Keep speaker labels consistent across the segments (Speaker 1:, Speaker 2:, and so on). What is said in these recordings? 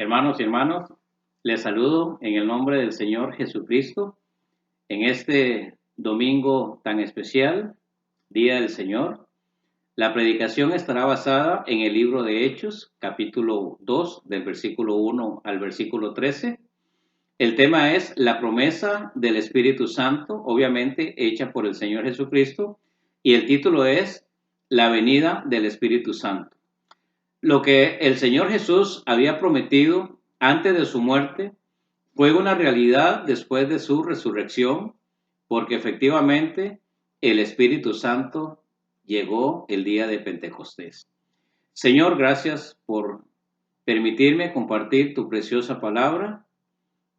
Speaker 1: Hermanos y hermanas, les saludo en el nombre del Señor Jesucristo en este domingo tan especial, Día del Señor. La predicación estará basada en el libro de Hechos, capítulo 2, del versículo 1 al versículo 13. El tema es la promesa del Espíritu Santo, obviamente hecha por el Señor Jesucristo, y el título es La venida del Espíritu Santo. Lo que el Señor Jesús había prometido antes de su muerte fue una realidad después de su resurrección, porque efectivamente el Espíritu Santo llegó el día de Pentecostés. Señor, gracias por permitirme compartir tu preciosa palabra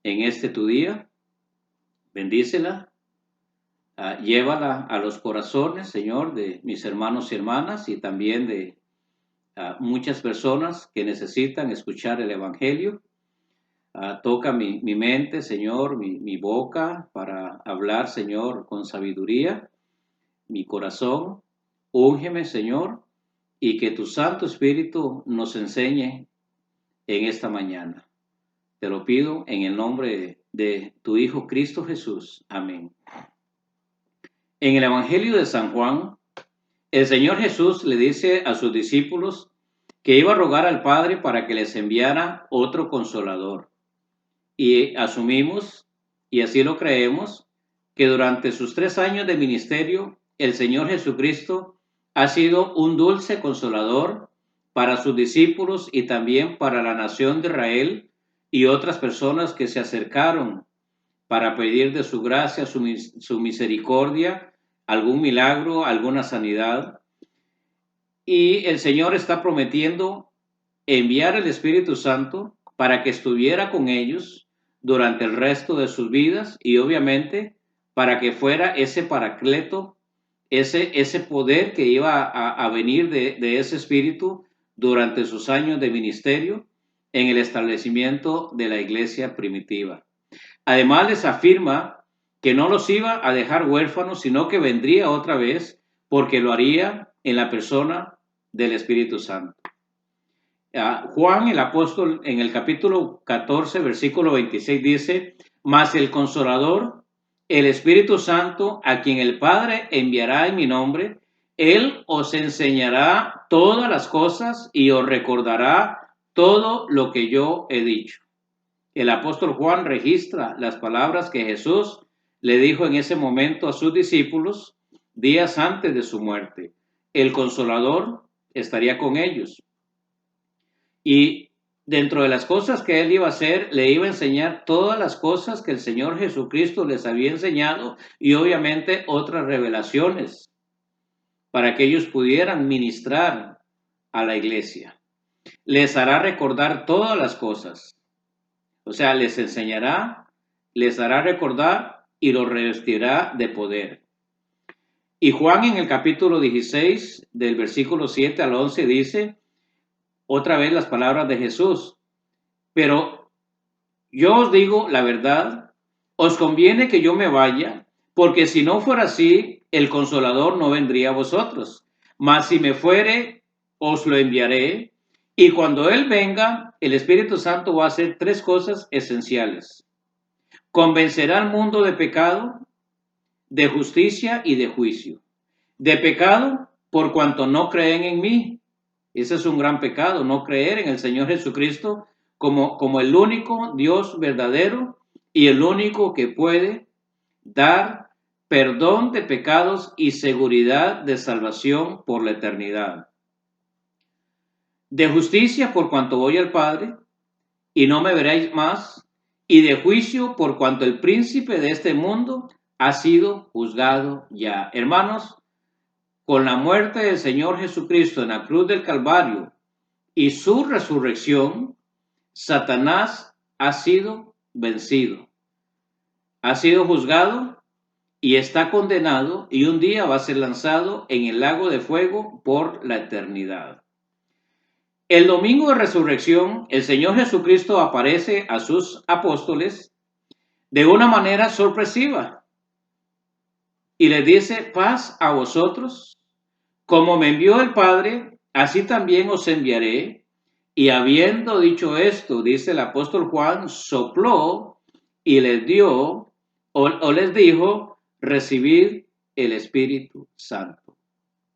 Speaker 1: en este tu día. Bendícela, llévala a los corazones, Señor, de mis hermanos y hermanas y también de muchas personas que necesitan escuchar el Evangelio. Toca mi mente, Señor, mi boca para hablar, Señor, con sabiduría, mi corazón. Úngeme, Señor, y que tu Santo Espíritu nos enseñe en esta mañana. Te lo pido en el nombre de tu Hijo Cristo Jesús. Amén. En el Evangelio de San Juan, el Señor Jesús le dice a sus discípulos que iba a rogar al Padre para que les enviara otro consolador. Y asumimos, y así lo creemos, que durante sus 3 años de ministerio, el Señor Jesucristo ha sido un dulce consolador para sus discípulos y también para la nación de Israel y otras personas que se acercaron para pedir de su gracia, su misericordia, algún milagro, alguna sanidad. Y el Señor está prometiendo enviar el Espíritu Santo para que estuviera con ellos durante el resto de sus vidas y obviamente para que fuera ese paracleto, ese poder que iba a venir de ese Espíritu durante sus años de ministerio en el establecimiento de la iglesia primitiva. Además les afirma que no los iba a dejar huérfanos, sino que vendría otra vez porque lo haría en la persona del Espíritu Santo. Juan el apóstol en el capítulo 14 versículo 26 dice: mas el Consolador, el Espíritu Santo, a quien el Padre enviará en mi nombre, él os enseñará todas las cosas y os recordará todo lo que yo he dicho. El apóstol Juan registra las palabras que Jesús le dijo en ese momento a sus discípulos días antes de su muerte. El Consolador estaría con ellos. Y dentro de las cosas que él iba a hacer, le iba a enseñar todas las cosas que el Señor Jesucristo les había enseñado y obviamente otras revelaciones para que ellos pudieran ministrar a la iglesia. Les hará recordar todas las cosas. O sea, les enseñará, les hará recordar y los revestirá de poder. Y Juan en el capítulo 16, del versículo 7 al 11 dice otra vez las palabras de Jesús: pero yo os digo la verdad, os conviene que yo me vaya, porque si no fuera así, el Consolador no vendría a vosotros. Mas si me fuere, os lo enviaré. Y cuando Él venga, el Espíritu Santo va a hacer 3 cosas esenciales. Convencerá al mundo de pecado, de justicia y de juicio. De pecado, por cuanto no creen en mí. Ese es un gran pecado, no creer en el Señor Jesucristo como el único Dios verdadero y el único que puede dar perdón de pecados y seguridad de salvación por la eternidad. De justicia, por cuanto voy al Padre y no me veréis más, y de juicio, por cuanto el príncipe de este mundo ha sido juzgado ya. Hermanos, con la muerte del Señor Jesucristo en la cruz del Calvario y su resurrección, Satanás ha sido vencido, ha sido juzgado y está condenado, y un día va a ser lanzado en el lago de fuego por la eternidad. El domingo de resurrección, el Señor Jesucristo aparece a sus apóstoles de una manera sorpresiva y les dice: paz a vosotros. Como me envió el Padre, así también os enviaré. Y habiendo dicho esto, dice el apóstol Juan, sopló y les dio o les dijo, recibid el Espíritu Santo.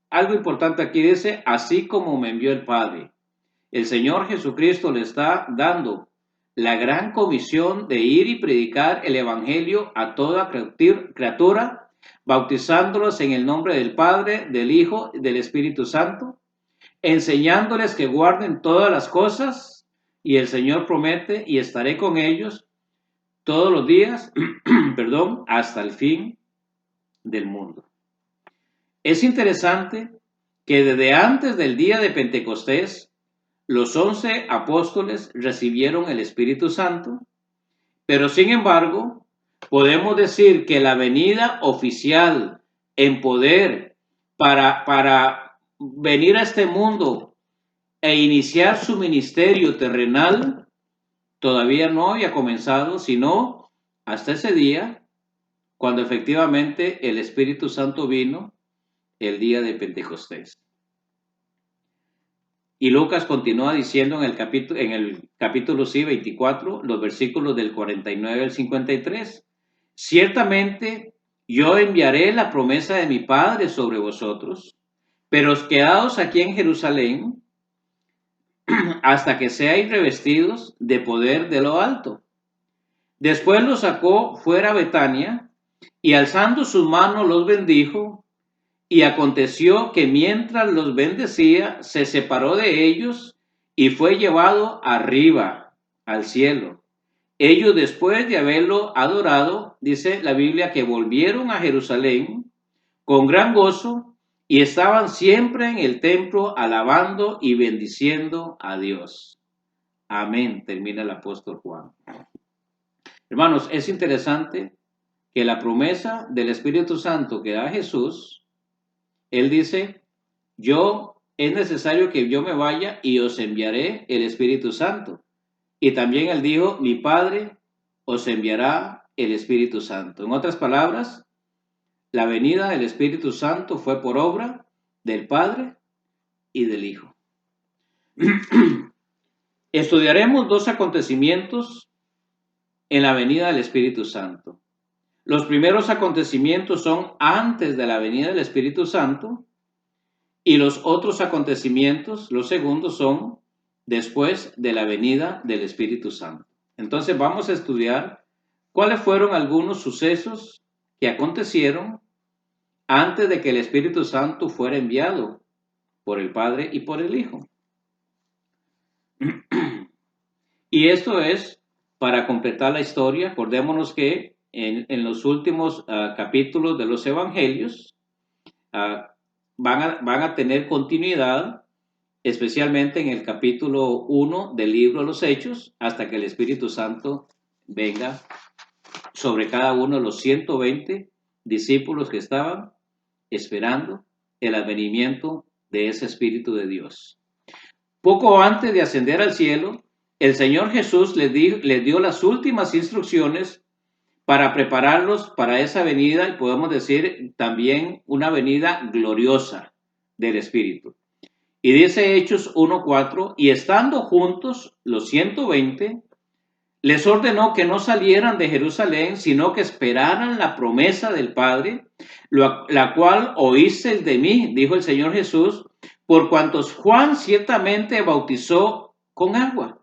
Speaker 1: Algo importante aquí dice, así como me envió el Padre. El Señor Jesucristo le está dando la gran comisión de ir y predicar el Evangelio a toda criatura, bautizándolos en el nombre del Padre, del Hijo y del Espíritu Santo, enseñándoles que guarden todas las cosas, y el Señor promete, y estaré con ellos todos los días, perdón, hasta el fin del mundo. Es interesante que desde antes del día de Pentecostés, los 11 apóstoles recibieron el Espíritu Santo, pero sin embargo, podemos decir que la venida oficial en poder para venir a este mundo e iniciar su ministerio terrenal todavía no había comenzado, sino hasta ese día, cuando efectivamente el Espíritu Santo vino el día de Pentecostés. Y Lucas continúa diciendo en el capítulo 24, los versículos del 49 al 53, ciertamente yo enviaré la promesa de mi Padre sobre vosotros, pero quedaos aquí en Jerusalén hasta que seáis revestidos de poder de lo alto. Después los sacó fuera a Betania y alzando sus manos los bendijo. Y aconteció que mientras los bendecía, se separó de ellos y fue llevado arriba al cielo. Ellos, después de haberlo adorado, dice la Biblia, que volvieron a Jerusalén con gran gozo y estaban siempre en el templo alabando y bendiciendo a Dios. Amén, termina el apóstol Juan. Hermanos, es interesante que la promesa del Espíritu Santo que da Jesús, Él dice, es necesario que yo me vaya y os enviaré el Espíritu Santo. Y también Él dijo, mi Padre os enviará el Espíritu Santo. En otras palabras, la venida del Espíritu Santo fue por obra del Padre y del Hijo. Estudiaremos dos acontecimientos en la venida del Espíritu Santo. Los primeros acontecimientos son antes de la venida del Espíritu Santo y los otros acontecimientos, los segundos, son después de la venida del Espíritu Santo. Entonces vamos a estudiar cuáles fueron algunos sucesos que acontecieron antes de que el Espíritu Santo fuera enviado por el Padre y por el Hijo. Y esto es para completar la historia. Acordémonos que en los últimos capítulos de los Evangelios van a tener continuidad, especialmente en el capítulo 1 del libro de los Hechos, hasta que el Espíritu Santo venga sobre cada uno de los 120 discípulos que estaban esperando el advenimiento de ese Espíritu de Dios. Poco antes de ascender al cielo, el Señor Jesús les dio las últimas instrucciones para prepararlos para esa venida, y podemos decir también una venida gloriosa del Espíritu. Y dice Hechos 1:4, y estando juntos los 120, les ordenó que no salieran de Jerusalén, sino que esperaran la promesa del Padre, la cual oísteis de mí, dijo el Señor Jesús, por cuantos Juan ciertamente bautizó con agua.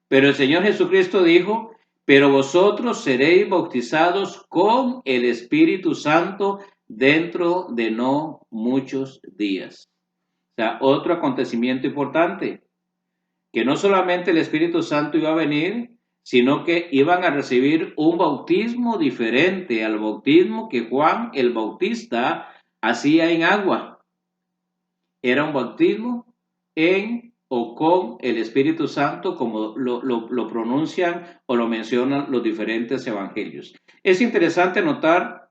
Speaker 1: Pero el Señor Jesucristo dijo, pero vosotros seréis bautizados con el Espíritu Santo dentro de no muchos días. O sea, otro acontecimiento importante, que no solamente el Espíritu Santo iba a venir, sino que iban a recibir un bautismo diferente al bautismo que Juan el Bautista hacía en agua. Era un bautismo en o con el Espíritu Santo, como lo pronuncian o lo mencionan los diferentes evangelios. Es interesante notar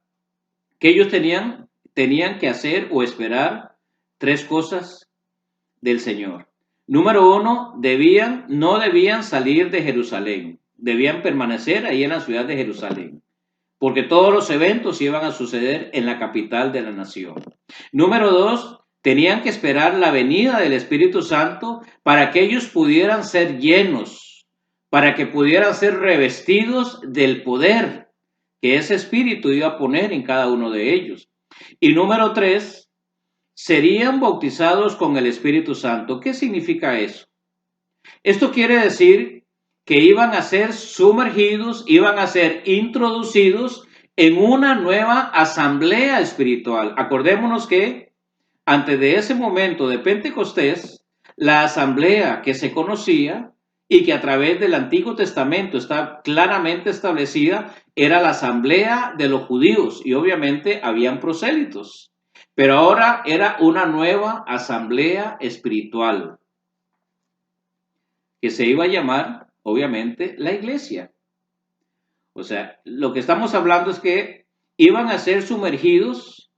Speaker 1: que ellos tenían que hacer o esperar tres cosas del Señor. Número uno, no debían salir de Jerusalén, debían permanecer ahí en la ciudad de Jerusalén, porque todos los eventos iban a suceder en la capital de la nación. Número dos, Tenían que esperar la venida del Espíritu Santo para que ellos pudieran ser llenos, para que pudieran ser revestidos del poder que ese Espíritu iba a poner en cada uno de ellos. Y número 3, serían bautizados con el Espíritu Santo. ¿Qué significa eso? Esto quiere decir que iban a ser sumergidos, iban a ser introducidos en una nueva asamblea espiritual. Acordémonos que antes de ese momento de Pentecostés, la asamblea que se conocía y que a través del Antiguo Testamento está claramente establecida, era la asamblea de los judíos y obviamente habían prosélitos. Pero ahora era una nueva asamblea espiritual que se iba a llamar, obviamente, la iglesia. O sea, lo que estamos hablando es que iban a ser sumergidos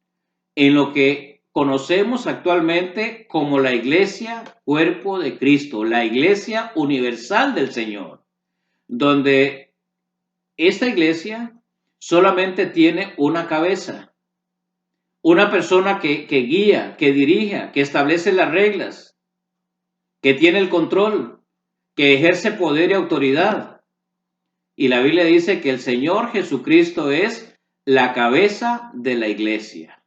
Speaker 1: en lo que conocemos actualmente como la iglesia cuerpo de Cristo, la iglesia universal del Señor, donde esta iglesia solamente tiene una cabeza, una persona que guía, que dirija, que establece las reglas, que tiene el control, que ejerce poder y autoridad. Y la Biblia dice que el Señor Jesucristo es la cabeza de la iglesia.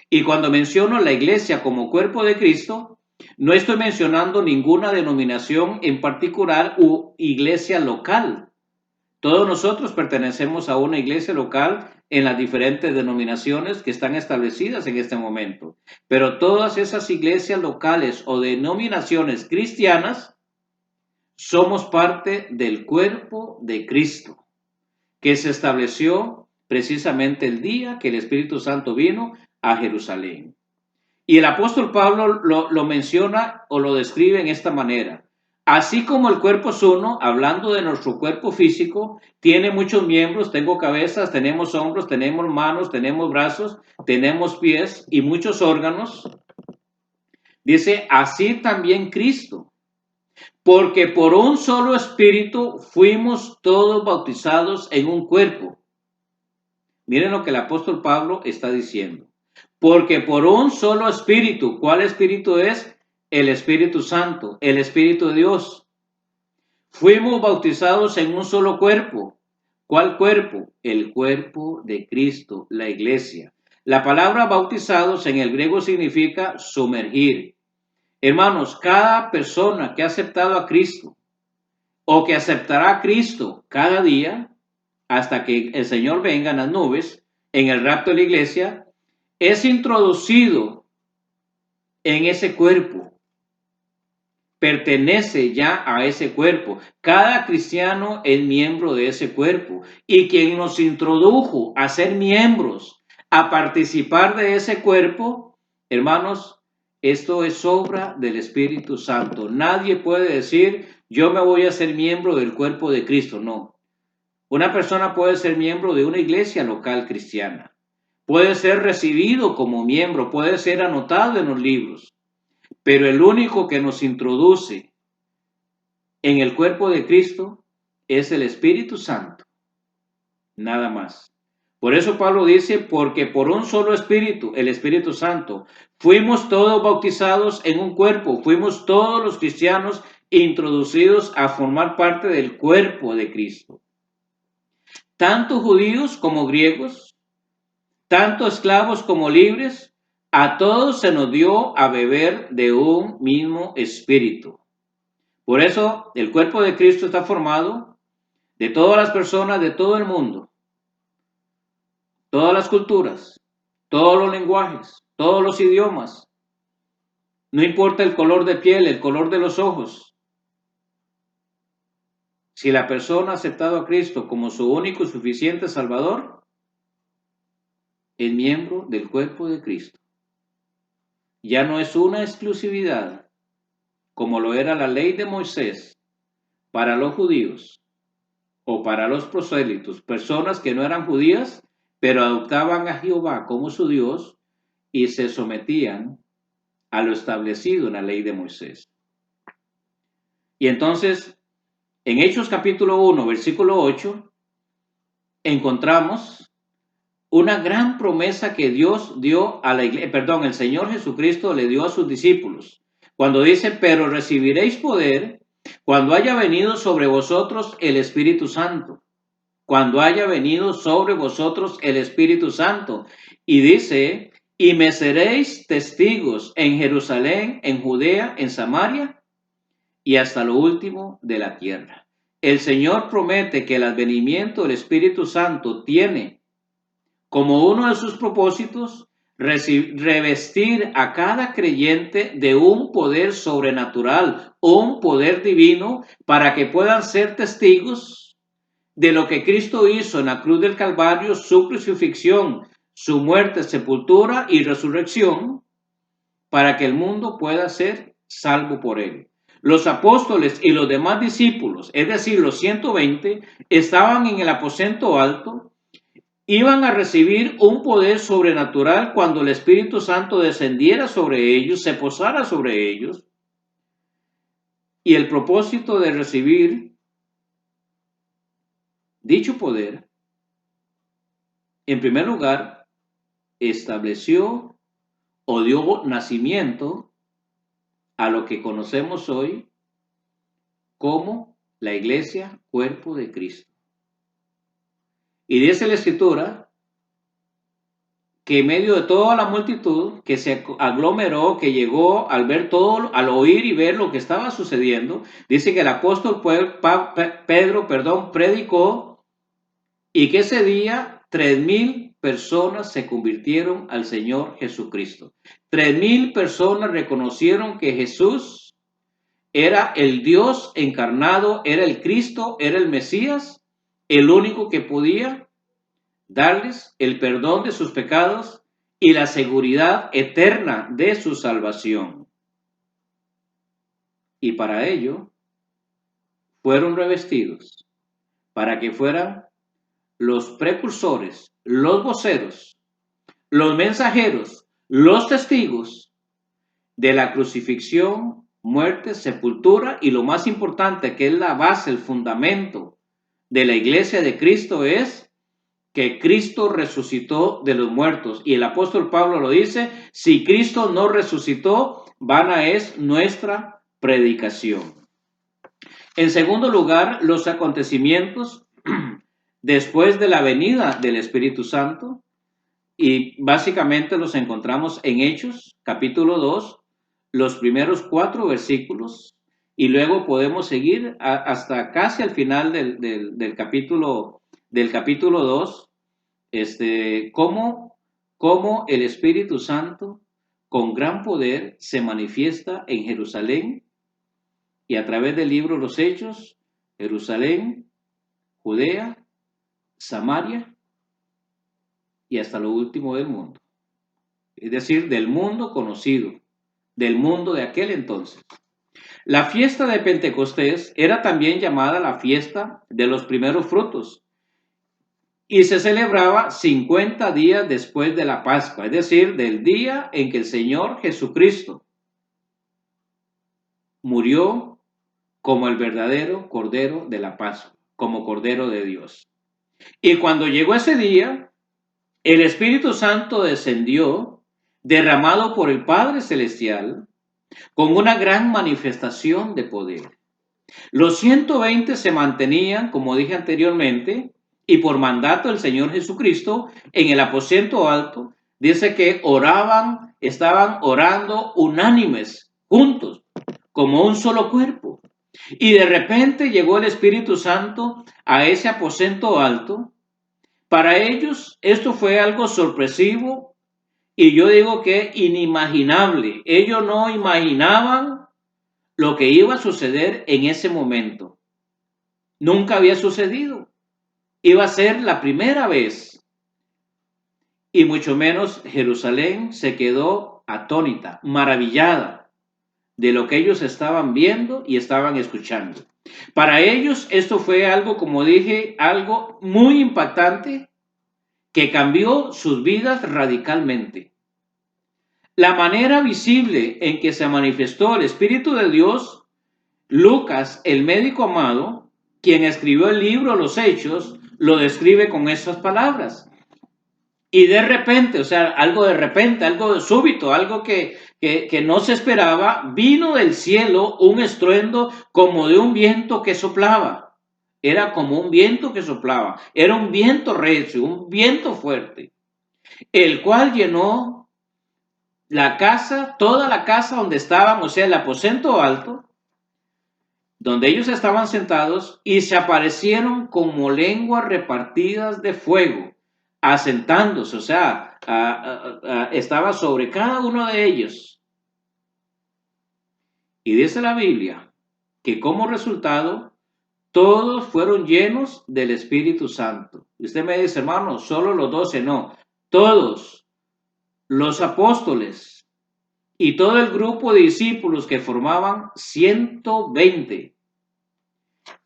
Speaker 1: Y cuando menciono la iglesia como cuerpo de Cristo, no estoy mencionando ninguna denominación en particular u iglesia local. Todos nosotros pertenecemos a una iglesia local en las diferentes denominaciones que están establecidas en este momento. Pero todas esas iglesias locales o denominaciones cristianas somos parte del cuerpo de Cristo, que se estableció precisamente el día que el Espíritu Santo vino a Jerusalén. Y el apóstol Pablo lo menciona o lo describe en esta manera. Así como el cuerpo es uno, hablando de nuestro cuerpo físico, tiene muchos miembros, tengo cabezas, tenemos hombros, tenemos manos, tenemos brazos, tenemos pies y muchos órganos. Dice, así también Cristo. Porque por un solo espíritu fuimos todos bautizados en un cuerpo. Miren lo que el apóstol Pablo está diciendo. Porque por un solo espíritu, ¿cuál espíritu es? El Espíritu Santo, el Espíritu de Dios. Fuimos bautizados en un solo cuerpo. ¿Cuál cuerpo? El cuerpo de Cristo, la iglesia. La palabra bautizados en el griego significa sumergir. Hermanos, cada persona que ha aceptado a Cristo o que aceptará a Cristo cada día, hasta que el Señor venga en las nubes, en el rapto de la iglesia, es introducido en ese cuerpo. Pertenece ya a ese cuerpo. Cada cristiano es miembro de ese cuerpo. Y quien nos introdujo a ser miembros, a participar de ese cuerpo, hermanos, esto es obra del Espíritu Santo. Nadie puede decir, yo me voy a ser miembro del cuerpo de Cristo. No. Una persona puede ser miembro de una iglesia local cristiana. Puede ser recibido como miembro, puede ser anotado en los libros. Pero el único que nos introduce en el cuerpo de Cristo es el Espíritu Santo. Nada más. Por eso Pablo dice, porque por un solo Espíritu, el Espíritu Santo, fuimos todos bautizados en un cuerpo, fuimos todos los cristianos introducidos a formar parte del cuerpo de Cristo. Tanto judíos como griegos, tanto esclavos como libres, a todos se nos dio a beber de un mismo espíritu. Por eso el cuerpo de Cristo está formado de todas las personas de todo el mundo, todas las culturas, todos los lenguajes, todos los idiomas. No importa el color de piel, el color de los ojos. Si la persona ha aceptado a Cristo como su único y suficiente Salvador, es miembro del cuerpo de Cristo. Ya no es una exclusividad, como lo era la ley de Moisés para los judíos o para los prosélitos, personas que no eran judías, pero adoptaban a Jehová como su Dios y se sometían a lo establecido en la ley de Moisés. Y entonces, en Hechos capítulo 1, versículo 8, encontramos una gran promesa que Dios dio a la iglesia, el Señor Jesucristo le dio a sus discípulos. Cuando dice, pero recibiréis poder cuando haya venido sobre vosotros el Espíritu Santo. Cuando haya venido sobre vosotros el Espíritu Santo. Y dice, y me seréis testigos en Jerusalén, en Judea, en Samaria y hasta lo último de la tierra. El Señor promete que el advenimiento del Espíritu Santo tiene como uno de sus propósitos revestir a cada creyente de un poder sobrenatural, un poder divino, para que puedan ser testigos de lo que Cristo hizo en la cruz del Calvario, su crucifixión, su muerte, sepultura y resurrección, para que el mundo pueda ser salvo por él. Los apóstoles y los demás discípulos, es decir, los 120, estaban en el aposento alto. Iban a recibir un poder sobrenatural cuando el Espíritu Santo descendiera sobre ellos, se posara sobre ellos. Y el propósito de recibir dicho poder, en primer lugar, estableció o dio nacimiento a lo que conocemos hoy como la Iglesia, cuerpo de Cristo. Y dice la Escritura que en medio de toda la multitud que se aglomeró, que llegó al ver todo, al oír y ver lo que estaba sucediendo, dice que el apóstol Pedro predicó y que ese día 3,000 personas se convirtieron al Señor Jesucristo. 3,000 personas reconocieron que Jesús era el Dios encarnado, era el Cristo, era el Mesías, el único que podía darles el perdón de sus pecados y la seguridad eterna de su salvación. Y para ello fueron revestidos, para que fueran los precursores, los voceros, los mensajeros, los testigos de la crucifixión, muerte, sepultura y lo más importante, que es la base, el fundamento de la iglesia de Cristo, es que Cristo resucitó de los muertos. Y el apóstol Pablo lo dice, si Cristo no resucitó, vana es nuestra predicación. En segundo lugar, los acontecimientos después de la venida del Espíritu Santo, y básicamente los encontramos en Hechos, capítulo 2, los primeros 4 versículos, y luego podemos seguir hasta casi al final del capítulo 2, cómo el Espíritu Santo con gran poder se manifiesta en Jerusalén y a través del libro Los Hechos, Jerusalén, Judea, Samaria y hasta lo último del mundo. Es decir, del mundo conocido, del mundo de aquel entonces. La fiesta de Pentecostés era también llamada la fiesta de los primeros frutos y se celebraba 50 días después de la Pascua, es decir, del día en que el Señor Jesucristo murió como el verdadero Cordero de la Pascua, como Cordero de Dios. Y cuando llegó ese día, el Espíritu Santo descendió, derramado por el Padre Celestial, con una gran manifestación de poder. Los 120 se mantenían, como dije anteriormente, y por mandato del Señor Jesucristo, en el aposento alto, dice que estaban orando unánimes, juntos, como un solo cuerpo. Y de repente llegó el Espíritu Santo a ese aposento alto. Para ellos esto fue algo sorpresivo y yo digo que inimaginable. Ellos no imaginaban lo que iba a suceder en ese momento. Nunca había sucedido. Iba a ser la primera vez. Y mucho menos Jerusalén se quedó atónita, maravillada de lo que ellos estaban viendo y estaban escuchando. Para ellos esto fue algo, como dije, algo muy impactante que cambió sus vidas radicalmente. La manera visible en que se manifestó el Espíritu de Dios, Lucas, el médico amado, quien escribió el libro Los Hechos, lo describe con estas palabras. Y de repente, o sea, algo de repente, algo de súbito, algo que no se esperaba, vino del cielo un estruendo como de un viento que soplaba. Era como un viento que soplaba. Era un viento recio, un viento fuerte, el cual llenó la casa, toda la casa donde estaban, o sea, el aposento alto, donde ellos estaban sentados, y se aparecieron como lenguas repartidas de fuego, asentándose, o sea, estaba sobre cada uno de ellos. Y dice la Biblia que como resultado, todos fueron llenos del Espíritu Santo. Y usted me dice, hermano, solo los 12, no, todos los apóstoles y todo el grupo de discípulos que formaban 120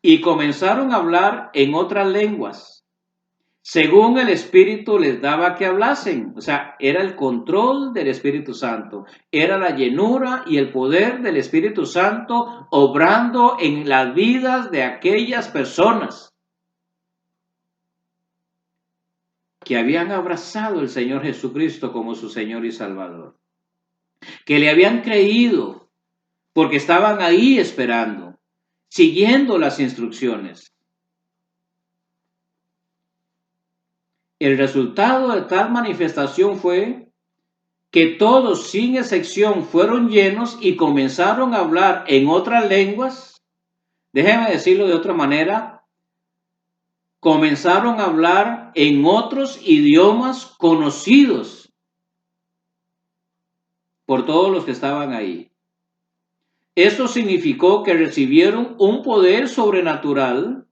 Speaker 1: y comenzaron a hablar en otras lenguas, según el Espíritu les daba que hablasen. O sea, era el control del Espíritu Santo, era la llenura y el poder del Espíritu Santo obrando en las vidas de aquellas personas que habían abrazado al Señor Jesucristo como su Señor y Salvador, que le habían creído porque estaban ahí esperando, siguiendo las instrucciones. El resultado de tal manifestación fue que todos sin excepción fueron llenos y comenzaron a hablar en otras lenguas. Déjeme decirlo de otra manera, comenzaron a hablar en otros idiomas conocidos por todos los que estaban ahí. Esto significó que recibieron un poder sobrenatural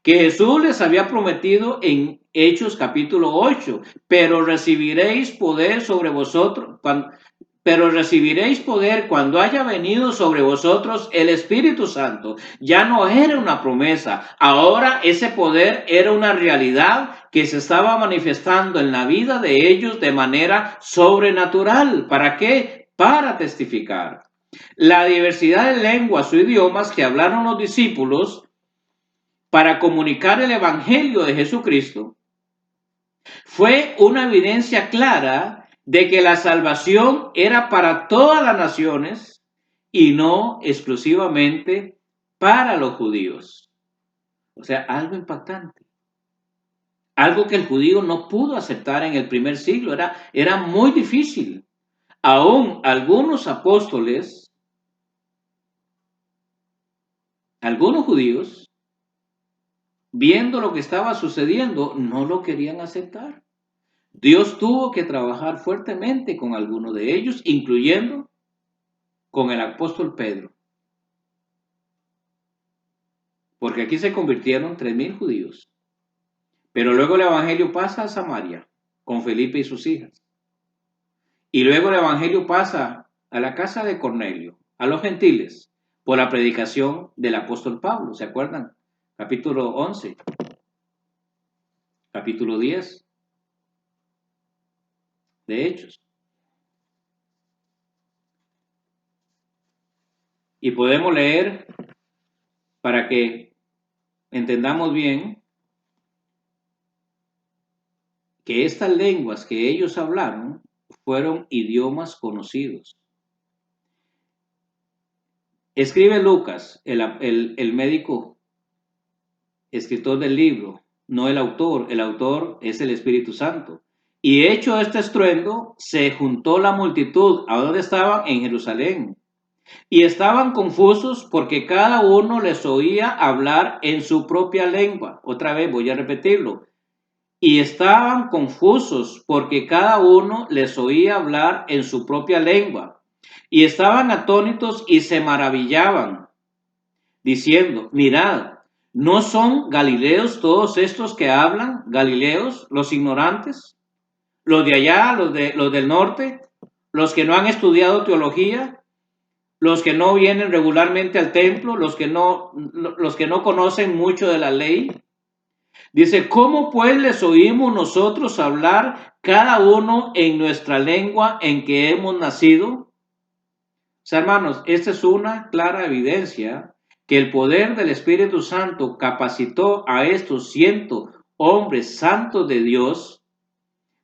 Speaker 1: que Jesús les había prometido en Hechos capítulo 8, pero recibiréis poder sobre vosotros, pero recibiréis poder cuando haya venido sobre vosotros el Espíritu Santo. Ya no era una promesa, ahora ese poder era una realidad que se estaba manifestando en la vida de ellos de manera sobrenatural. ¿Para qué? Para testificar. La diversidad de lenguas o idiomas que hablaron los discípulos para comunicar el Evangelio de Jesucristo fue una evidencia clara de que la salvación era para todas las naciones y no exclusivamente para los judíos. O sea, algo impactante. Algo que el judío no pudo aceptar en el primer siglo. Era muy difícil. Aún algunos apóstoles, algunos judíos, viendo lo que estaba sucediendo, no lo querían aceptar. Dios tuvo que trabajar fuertemente con algunos de ellos, incluyendo con el apóstol Pedro, porque aquí se convirtieron 3,000 judíos. Pero luego el evangelio pasa a Samaria con Felipe y sus hijas. Y luego el evangelio pasa a la casa de Cornelio, a los gentiles, por la predicación del apóstol Pablo. ¿Se acuerdan? Capítulo 11, capítulo 10 de Hechos. Y podemos leer para que entendamos bien que estas lenguas que ellos hablaron fueron idiomas conocidos. Escribe Lucas, el médico, escritor del libro, no el autor es el Espíritu Santo. Y hecho este estruendo, se juntó la multitud, ¿a dónde estaban? En Jerusalén. Y estaban confusos porque cada uno les oía hablar en su propia lengua. Otra vez voy a repetirlo. Y estaban confusos porque cada uno les oía hablar en su propia lengua. Y estaban atónitos y se maravillaban, diciendo, mirad, ¿no son galileos todos estos que hablan? ¿Galileos, los ignorantes? ¿Los de allá, los del norte? ¿Los que no han estudiado teología? ¿Los que no vienen regularmente al templo? ¿Los que no conocen mucho de la ley? Dice, ¿cómo pues les oímos nosotros hablar cada uno en nuestra lengua en que hemos nacido? O sea, hermanos, esta es una clara evidencia que el poder del Espíritu Santo capacitó a estos 100 hombres santos de Dios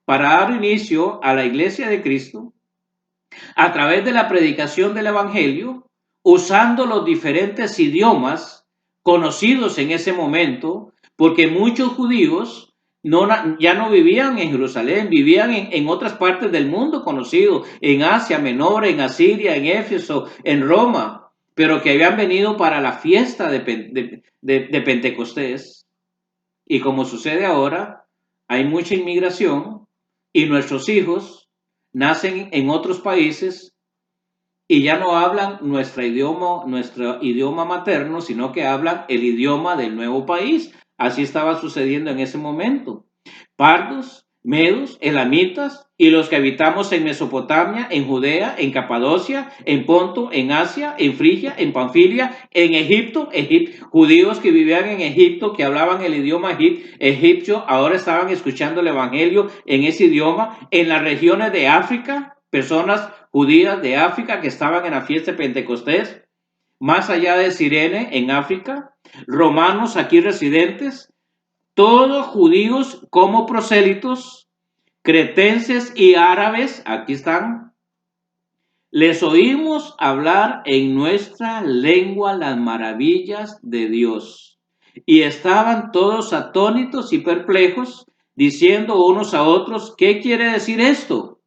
Speaker 1: para dar inicio a la iglesia de Cristo a través de la predicación del Evangelio, usando los diferentes idiomas conocidos en ese momento, porque muchos judíos ya no vivían en Jerusalén, vivían en otras partes del mundo conocido, en Asia Menor, en Asiria, en Éfeso, en Roma, pero que habían venido para la fiesta de Pentecostés. Y como sucede ahora, hay mucha inmigración y nuestros hijos nacen en otros países y ya no hablan nuestro idioma materno, sino que hablan el idioma del nuevo país. Así estaba sucediendo en ese momento. Pardos, medos, elamitas y los que habitamos en Mesopotamia, en Judea, en Capadocia, en Ponto, en Asia, en Frigia, en Panfilia, en Egipto, judíos que vivían en Egipto, que hablaban el idioma egipcio, ahora estaban escuchando el evangelio en ese idioma. En las regiones de África, personas judías de África que estaban en la fiesta de Pentecostés, más allá de Cirene, en África, romanos aquí residentes, todos judíos como prosélitos, cretenses y árabes, aquí están, les oímos hablar en nuestra lengua las maravillas de Dios. Y estaban todos atónitos y perplejos, diciendo unos a otros, ¿qué quiere decir esto?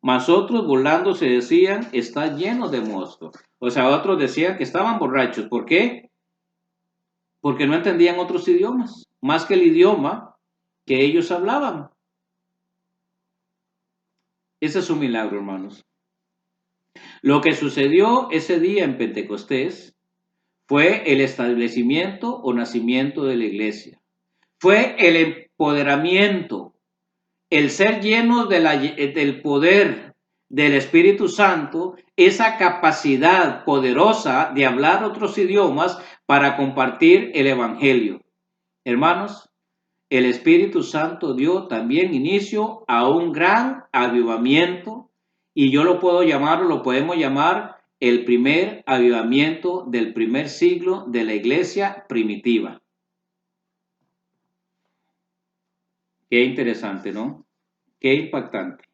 Speaker 1: Mas otros burlándose decían, está lleno de mosto. O sea, otros decían que estaban borrachos. ¿Por qué? Porque no entendían otros idiomas, más que el idioma que ellos hablaban. Ese es un milagro, hermanos. Lo que sucedió ese día en Pentecostés fue el establecimiento o nacimiento de la iglesia. Fue el empoderamiento, el ser llenos del poder del Espíritu Santo, esa capacidad poderosa de hablar otros idiomas para compartir el Evangelio. Hermanos, el Espíritu Santo dio también inicio a un gran avivamiento y yo lo puedo llamar o lo podemos llamar el primer avivamiento del primer siglo de la iglesia primitiva. Qué interesante, ¿no? Qué impactante.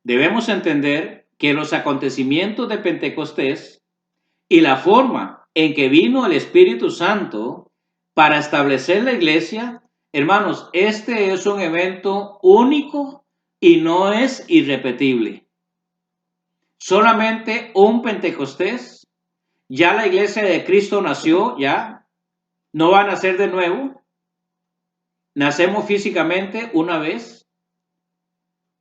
Speaker 1: Debemos entender que los acontecimientos de Pentecostés y la forma en que vino el Espíritu Santo para establecer la iglesia, hermanos, este es un evento único y no es irrepetible. Solamente un Pentecostés, ya la iglesia de Cristo nació, ya, no va a nacer de nuevo, nacemos físicamente una vez,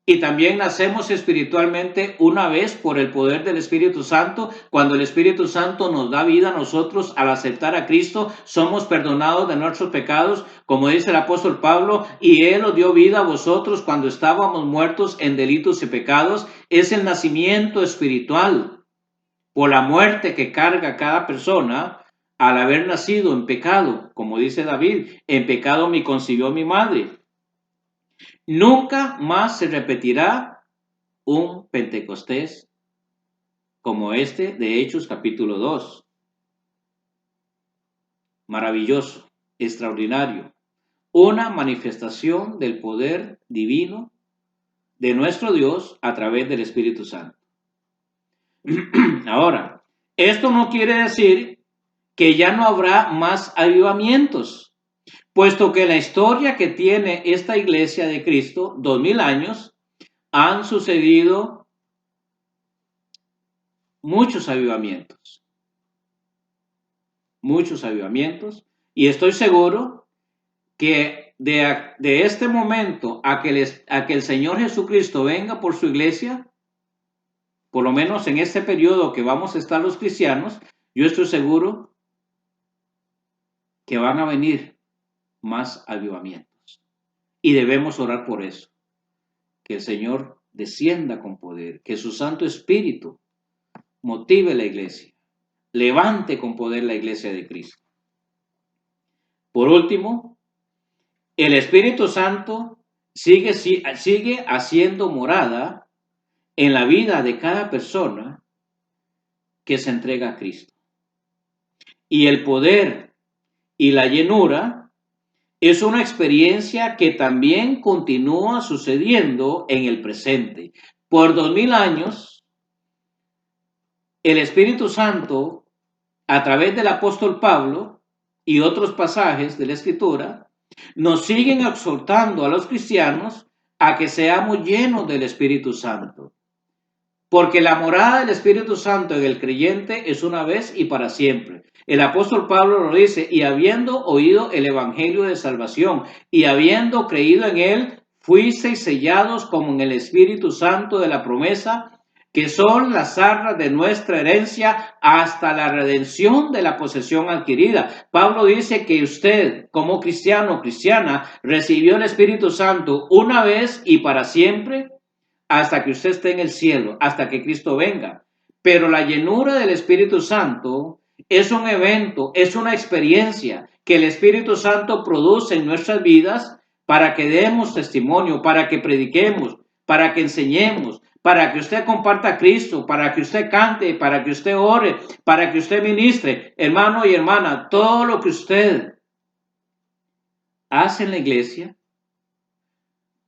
Speaker 1: y también nacemos espiritualmente una vez por el poder del Espíritu Santo. Cuando el Espíritu Santo nos da vida a nosotros al aceptar a Cristo, somos perdonados de nuestros pecados, como dice el apóstol Pablo, y Él os dio vida a vosotros cuando estábamos muertos en delitos y pecados. Es el nacimiento espiritual por la muerte que carga cada persona al haber nacido en pecado, como dice David, en pecado me concibió mi madre. Nunca más se repetirá un Pentecostés como este de Hechos capítulo 2. Maravilloso, extraordinario. Una manifestación del poder divino de nuestro Dios a través del Espíritu Santo. Ahora, esto no quiere decir que ya no habrá más avivamientos, puesto que la historia que tiene esta iglesia de Cristo, 2000 años, han sucedido muchos avivamientos, y estoy seguro que de este momento a que el Señor Jesucristo venga por su iglesia, por lo menos en este periodo que vamos a estar los cristianos, yo estoy seguro que van a venir más avivamientos. Y debemos orar por eso, que el Señor descienda con poder, que su Santo Espíritu motive la iglesia, levante con poder la iglesia de Cristo. Por último, el Espíritu Santo sigue haciendo morada en la vida de cada persona que se entrega a Cristo. Y el poder y la llenura Es una experiencia que también continúa sucediendo en el presente. Por 2000 años, el Espíritu Santo, a través del apóstol Pablo y otros pasajes de la Escritura, nos siguen exhortando a los cristianos a que seamos llenos del Espíritu Santo. Porque la morada del Espíritu Santo en el creyente es una vez y para siempre. El apóstol Pablo lo dice, y habiendo oído el evangelio de salvación y habiendo creído en él, fuisteis sellados como en el Espíritu Santo de la promesa, que son las arras de nuestra herencia hasta la redención de la posesión adquirida. Pablo dice que usted, como cristiano o cristiana, recibió el Espíritu Santo una vez y para siempre, hasta que usted esté en el cielo, hasta que Cristo venga. Pero la llenura del Espíritu Santo es un evento, es una experiencia que el Espíritu Santo produce en nuestras vidas para que demos testimonio, para que prediquemos, para que enseñemos, para que usted comparta a Cristo, para que usted cante, para que usted ore, para que usted ministre. Hermano y hermana, todo lo que usted hace en la iglesia,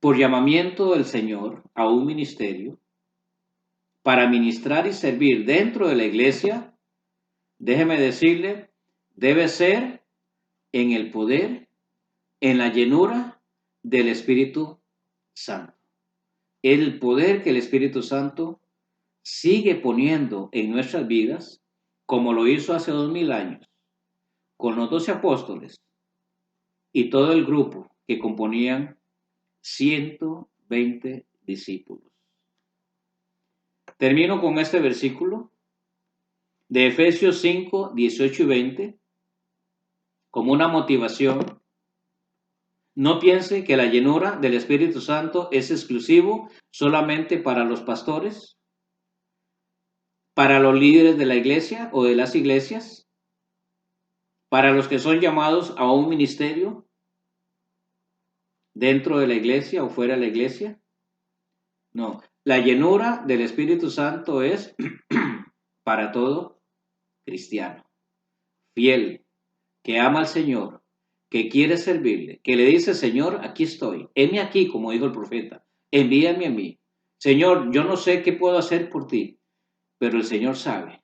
Speaker 1: por llamamiento del Señor a un ministerio, para ministrar y servir dentro de la iglesia, déjeme decirle, debe ser en el poder, en la llenura del Espíritu Santo. El poder que el Espíritu Santo sigue poniendo en nuestras vidas, como lo hizo hace 2000 años, con los 12 apóstoles y todo el grupo que componían 120 discípulos. Termino con este versículo de Efesios 5, 18 y 20, como una motivación. No piense que la llenura del Espíritu Santo es exclusivo solamente para los pastores, para los líderes de la iglesia o de las iglesias, para los que son llamados a un ministerio dentro de la iglesia o fuera de la iglesia. No, la llenura del Espíritu Santo es para todo cristiano, fiel, que ama al Señor, que quiere servirle, que le dice, Señor, aquí estoy, heme aquí, como dijo el profeta, envíame a mí. Señor, yo no sé qué puedo hacer por ti, pero el Señor sabe.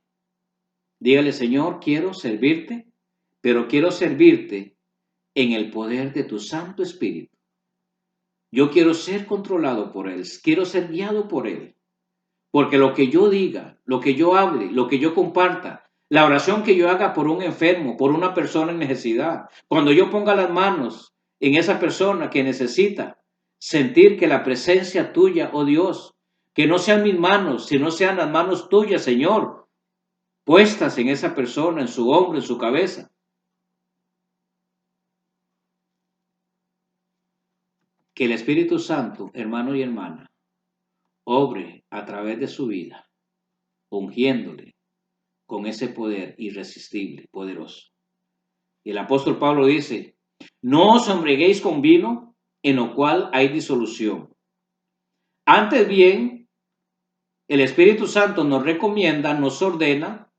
Speaker 1: Dígale, Señor, quiero servirte, pero quiero servirte en el poder de tu Santo Espíritu. Yo quiero ser controlado por Él, quiero ser guiado por Él, porque lo que yo diga, lo que yo hable, lo que yo comparta, la oración que yo haga por un enfermo, por una persona en necesidad, cuando yo ponga las manos en esa persona que necesita sentir que la presencia tuya, oh Dios, que no sean mis manos, sino sean las manos tuyas, Señor, puestas en esa persona, en su hombro, en su cabeza. Que el Espíritu Santo, hermano y hermana, obre a través de su vida, ungiéndole con ese poder irresistible, poderoso. Y el apóstol Pablo dice, no os embriaguéis con vino, en lo cual hay disolución. Antes bien, el Espíritu Santo nos recomienda, nos ordena,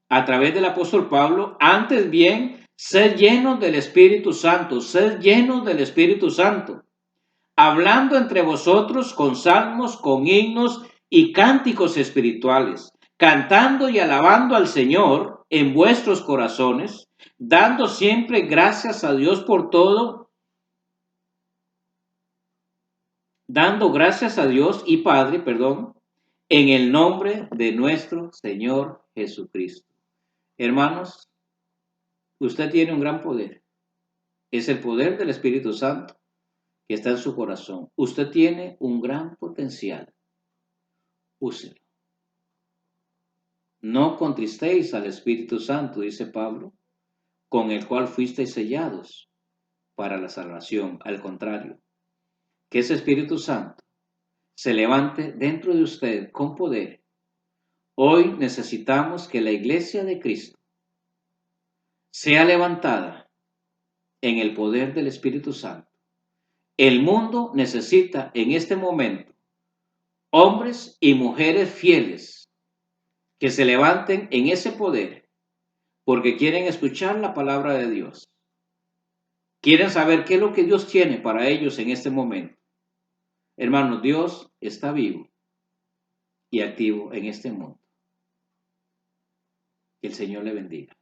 Speaker 1: a través del apóstol Pablo, antes bien, sed llenos del Espíritu Santo, sed llenos del Espíritu Santo, hablando entre vosotros con salmos, con himnos y cánticos espirituales, cantando y alabando al Señor en vuestros corazones, dando siempre gracias a Dios por todo, dando gracias a Dios y Padre, en el nombre de nuestro Señor Jesucristo. Hermanos, usted tiene un gran poder. Es el poder del Espíritu Santo que está en su corazón. Usted tiene un gran potencial. Úselo. No contristéis al Espíritu Santo, dice Pablo, con el cual fuisteis sellados para la salvación. Al contrario, que ese Espíritu Santo se levante dentro de usted con poder. Hoy necesitamos que la iglesia de Cristo sea levantada en el poder del Espíritu Santo. El mundo necesita en este momento hombres y mujeres fieles que se levanten en ese poder porque quieren escuchar la palabra de Dios. Quieren saber qué es lo que Dios tiene para ellos en este momento. Hermanos, Dios está vivo y activo en este mundo. Que el Señor le bendiga.